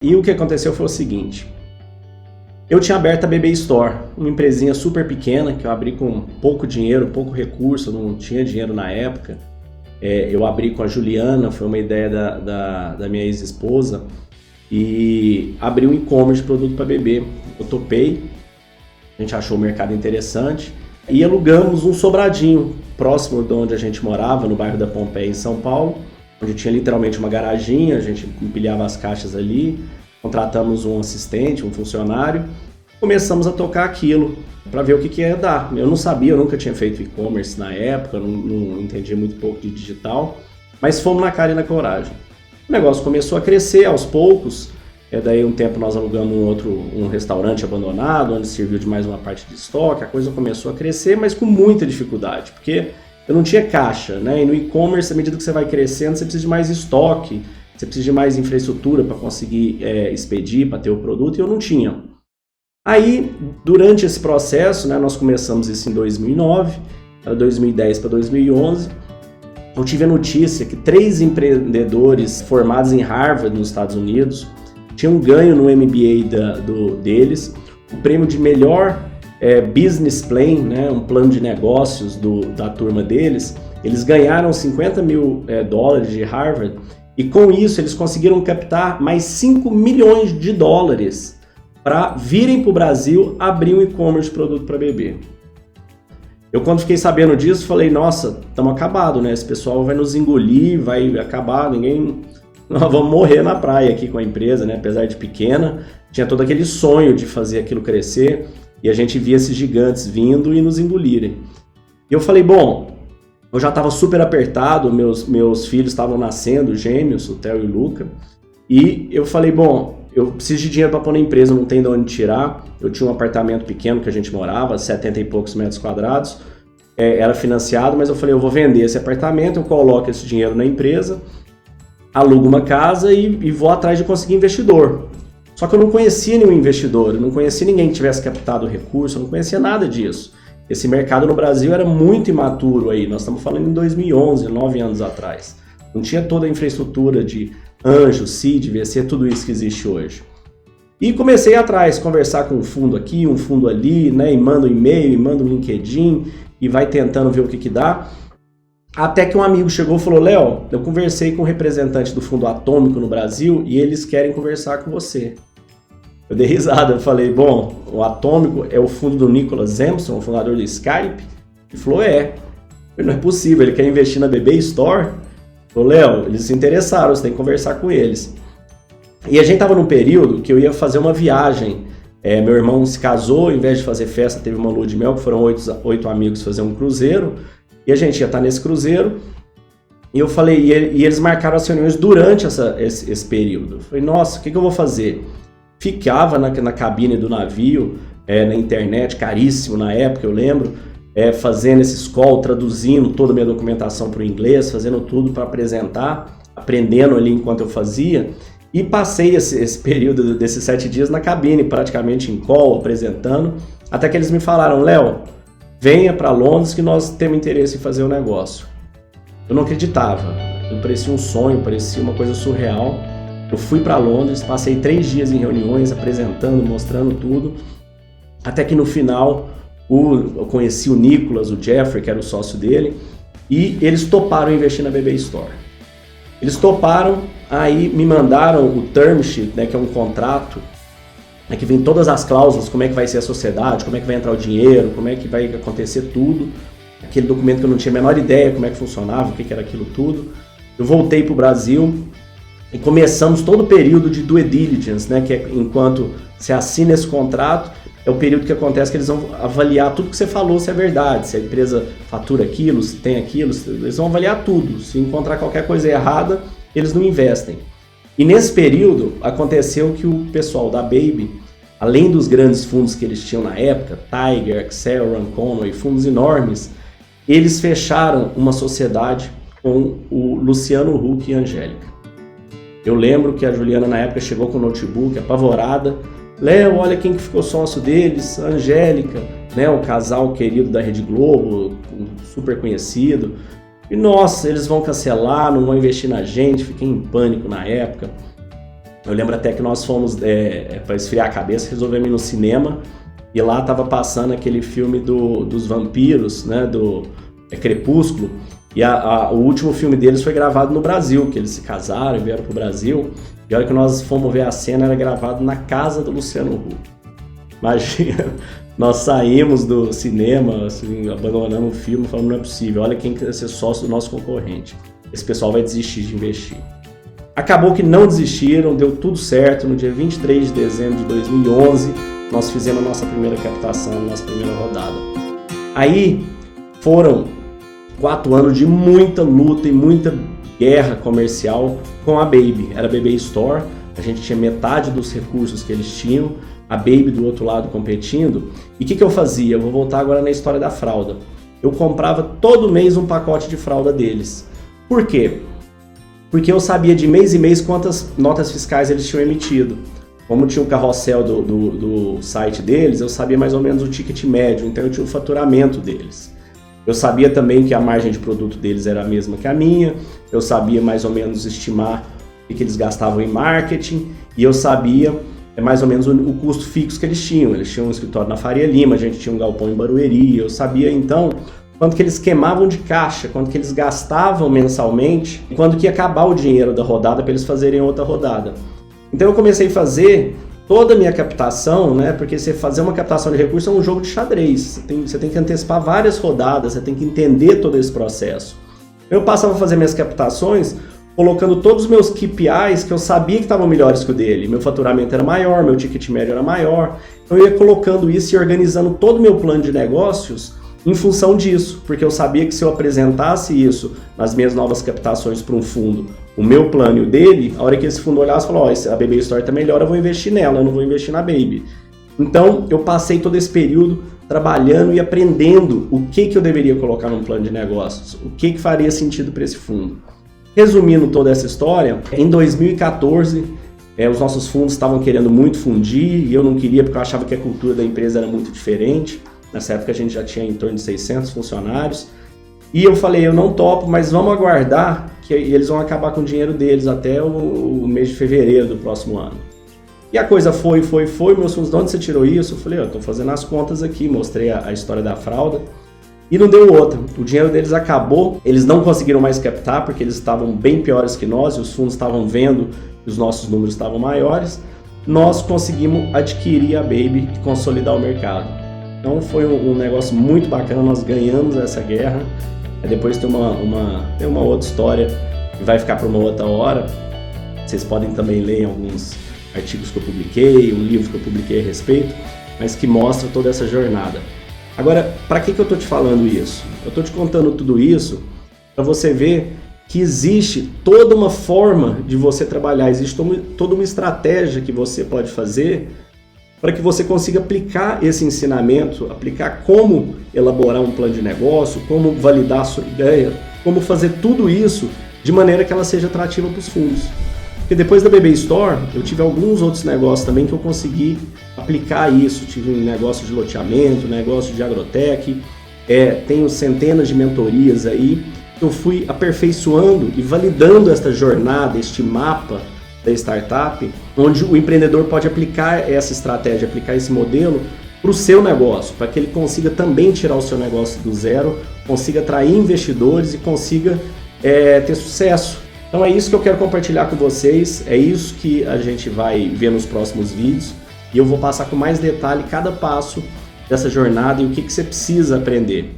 E o que aconteceu foi o seguinte: eu tinha aberto a BB Store, uma empresinha super pequena que eu abri com pouco dinheiro, pouco recurso, não tinha dinheiro na época. Eu abri com a Juliana, foi uma ideia da minha ex-esposa, e abri um e-commerce de produto para bebê. Eu topei, a gente achou o mercado interessante e alugamos um sobradinho próximo de onde a gente morava, no bairro da Pompeia, em São Paulo, onde tinha literalmente uma garaginha, a gente empilhava as caixas ali, contratamos um assistente, um funcionário, começamos a tocar aquilo para ver o que ia dar. Eu não sabia, eu nunca tinha feito e-commerce na época, não entendia muito pouco de digital, mas fomos na cara e na coragem. O negócio começou a crescer aos poucos, daí um tempo nós alugamos um restaurante abandonado, onde serviu de mais uma parte de estoque, a coisa começou a crescer, mas com muita dificuldade, porque eu não tinha caixa, né? E no e-commerce, à medida que você vai crescendo, você precisa de mais estoque, você precisa de mais infraestrutura para conseguir expedir, para ter o produto, e eu não tinha. Aí, durante esse processo, né, nós começamos isso em 2009, para 2010 para 2011, eu tive a notícia que 3 empreendedores formados em Harvard, nos Estados Unidos, tinham ganho no MBA deles o prêmio de melhor business plan, né, um plano de negócios da turma deles. Eles ganharam $50 mil de Harvard, e com isso eles conseguiram captar mais $5 milhões para virem para o Brasil abrir um e-commerce de produto para bebê. Eu, quando fiquei sabendo disso, falei, nossa, estamos acabados, né? Esse pessoal vai nos engolir, vai acabar, nós vamos morrer na praia aqui com a empresa, né? Apesar de pequena, tinha todo aquele sonho de fazer aquilo crescer, e a gente via esses gigantes vindo e nos engolirem. E eu falei, bom, eu já estava super apertado, meus filhos estavam nascendo, gêmeos, o Theo e o Luca, e eu falei, bom, eu preciso de dinheiro para pôr na empresa, não tem de onde tirar. Eu tinha um apartamento pequeno que a gente morava, 70 e poucos metros quadrados, era financiado, mas eu falei, eu vou vender esse apartamento, eu coloco esse dinheiro na empresa, alugo uma casa e vou atrás de conseguir investidor. Só que eu não conhecia nenhum investidor, eu não conhecia ninguém que tivesse captado recurso, eu não conhecia nada disso. Esse mercado no Brasil era muito imaturo aí, nós estamos falando em 2011, 9 anos atrás. Não tinha toda a infraestrutura de anjo, seed, VC, tudo isso que existe hoje. E comecei atrás, conversar com um fundo aqui, um fundo ali, né, e manda um e-mail, e manda um LinkedIn, e vai tentando ver o que dá. Até que um amigo chegou e falou, Léo, eu conversei com um representante do Fundo Atômico no Brasil e eles querem conversar com você. Eu dei risada, eu falei, bom, o Atômico é o fundo do Nicholas Emerson, o fundador do Skype? Ele falou, não é possível, ele quer investir na BB Store? Falou, Léo, eles se interessaram, você tem que conversar com eles. E a gente estava num período que eu ia fazer uma viagem. Meu irmão se casou, ao invés de fazer festa, teve uma lua de mel, que foram 8 amigos fazer um cruzeiro. E a gente ia estar nesse cruzeiro. E eu falei, e eles marcaram as reuniões durante esse período. Eu falei, nossa, o que eu vou fazer? Ficava na cabine do navio, na internet, caríssimo na época, eu lembro. Fazendo esse call, traduzindo toda a minha documentação para o inglês, fazendo tudo para apresentar, aprendendo ali enquanto eu fazia, e passei esse período desses 7 dias na cabine, praticamente em call, apresentando, até que eles me falaram, Léo, venha para Londres que nós temos interesse em fazer o negócio. Eu não acreditava, parecia um sonho, parecia uma coisa surreal. Eu fui para Londres, passei 3 dias em reuniões, apresentando, mostrando tudo, até que no final eu conheci o Nicholas, o Jeffrey, que era o sócio dele, e eles toparam investir na BB Store. Eles toparam, aí me mandaram o term sheet, né, que é um contrato, né, que vem todas as cláusulas, como é que vai ser a sociedade, como é que vai entrar o dinheiro, como é que vai acontecer tudo. Aquele documento que eu não tinha a menor ideia como é que funcionava, o que era aquilo tudo. Eu voltei para o Brasil e começamos todo o período de due diligence, né, que é enquanto você assina esse contrato, é o período que acontece que eles vão avaliar tudo que você falou, se é verdade, se a empresa fatura aquilo, se tem aquilo, eles vão avaliar tudo. Se encontrar qualquer coisa errada, eles não investem. E nesse período, aconteceu que o pessoal da Baby, além dos grandes fundos que eles tinham na época, Tiger, Accel, Conway, fundos enormes, eles fecharam uma sociedade com o Luciano Huck e a Angélica. Eu lembro que a Juliana, na época, chegou com o notebook, apavorada, Léo, olha quem que ficou sócio deles, a Angélica, né, o casal querido da Rede Globo, super conhecido. E nossa, eles vão cancelar, não vão investir na gente, fiquei em pânico na época. Eu lembro até que nós fomos, para esfriar a cabeça, resolvemos ir no cinema, e lá tava passando aquele filme dos vampiros, né, do Crepúsculo, e o último filme deles foi gravado no Brasil, que eles se casaram e vieram pro Brasil, e a hora que nós fomos ver a cena, era gravado na casa do Luciano Huck. Imagina, nós saímos do cinema, assim, abandonamos o filme, falando, não é possível, olha quem quer ser sócio do nosso concorrente. Esse pessoal vai desistir de investir. Acabou que não desistiram, deu tudo certo. No dia 23 de dezembro de 2011, nós fizemos a nossa primeira captação, a nossa primeira rodada. Aí foram 4 anos de muita luta e muita guerra comercial com a Baby. Era a Baby Store, a gente tinha metade dos recursos que eles tinham, a Baby do outro lado competindo. E o que eu fazia? Eu vou voltar agora na história da fralda. Eu comprava todo mês um pacote de fralda deles. Por quê? Porque eu sabia de mês em mês quantas notas fiscais eles tinham emitido. Como tinha o carrossel do site deles, eu sabia mais ou menos o ticket médio, então eu tinha o faturamento deles. Eu sabia também que a margem de produto deles era a mesma que a minha, eu sabia mais ou menos estimar o que eles gastavam em marketing, e eu sabia mais ou menos o custo fixo que eles tinham. Eles tinham um escritório na Faria Lima, a gente tinha um galpão em Barueri, eu sabia então quanto que eles queimavam de caixa, quanto que eles gastavam mensalmente, e quando que ia acabar o dinheiro da rodada para eles fazerem outra rodada. Então eu comecei a fazer toda a minha captação, né? Porque você fazer uma captação de recursos é um jogo de xadrez. Você tem que antecipar várias rodadas, você tem que entender todo esse processo. Eu passava a fazer minhas captações colocando todos os meus KPIs que eu sabia que estavam melhores que o dele. Meu faturamento era maior, meu ticket médio era maior. Eu ia colocando isso e organizando todo o meu plano de negócios em função disso, porque eu sabia que se eu apresentasse isso nas minhas novas captações para um fundo, o meu plano e o dele, a hora que esse fundo olhasse e falou, a Baby Store está melhor, eu vou investir nela, eu não vou investir na Baby. Então, eu passei todo esse período trabalhando e aprendendo o que eu deveria colocar num plano de negócios, o que faria sentido para esse fundo. Resumindo toda essa história, em 2014, os nossos fundos estavam querendo muito fundir, e eu não queria porque eu achava que a cultura da empresa era muito diferente. Nessa época a gente já tinha em torno de 600 funcionários. E eu falei, eu não topo, mas vamos aguardar que eles vão acabar com o dinheiro deles até o mês de fevereiro do próximo ano. E a coisa foi, meus fundos, de onde você tirou isso? Eu falei, eu estou fazendo as contas aqui, mostrei a história da fralda. E não deu outra, o dinheiro deles acabou, eles não conseguiram mais captar porque eles estavam bem piores que nós e os fundos estavam vendo que os nossos números estavam maiores. Nós conseguimos adquirir a Baby e consolidar o mercado. Então foi um negócio muito bacana, nós ganhamos essa guerra. Depois tem uma outra história que vai ficar para uma outra hora. Vocês podem também ler alguns artigos que eu publiquei, um livro que eu publiquei a respeito, mas que mostra toda essa jornada. Agora, para que eu estou te falando isso? Eu estou te contando tudo isso para você ver que existe toda uma forma de você trabalhar, existe toda uma estratégia que você pode fazer para que você consiga aplicar esse ensinamento, aplicar como elaborar um plano de negócio, como validar a sua ideia, como fazer tudo isso de maneira que ela seja atrativa para os fundos. Porque depois da Baby Store, eu tive alguns outros negócios também que eu consegui aplicar isso. Tive um negócio de loteamento, negócio de agrotech, tenho centenas de mentorias aí. Eu fui aperfeiçoando e validando esta jornada, este mapa da startup, onde o empreendedor pode aplicar essa estratégia, aplicar esse modelo para o seu negócio, para que ele consiga também tirar o seu negócio do zero, consiga atrair investidores e consiga ter sucesso. Então é isso que eu quero compartilhar com vocês, é isso que a gente vai ver nos próximos vídeos e eu vou passar com mais detalhe cada passo dessa jornada e o que você precisa aprender.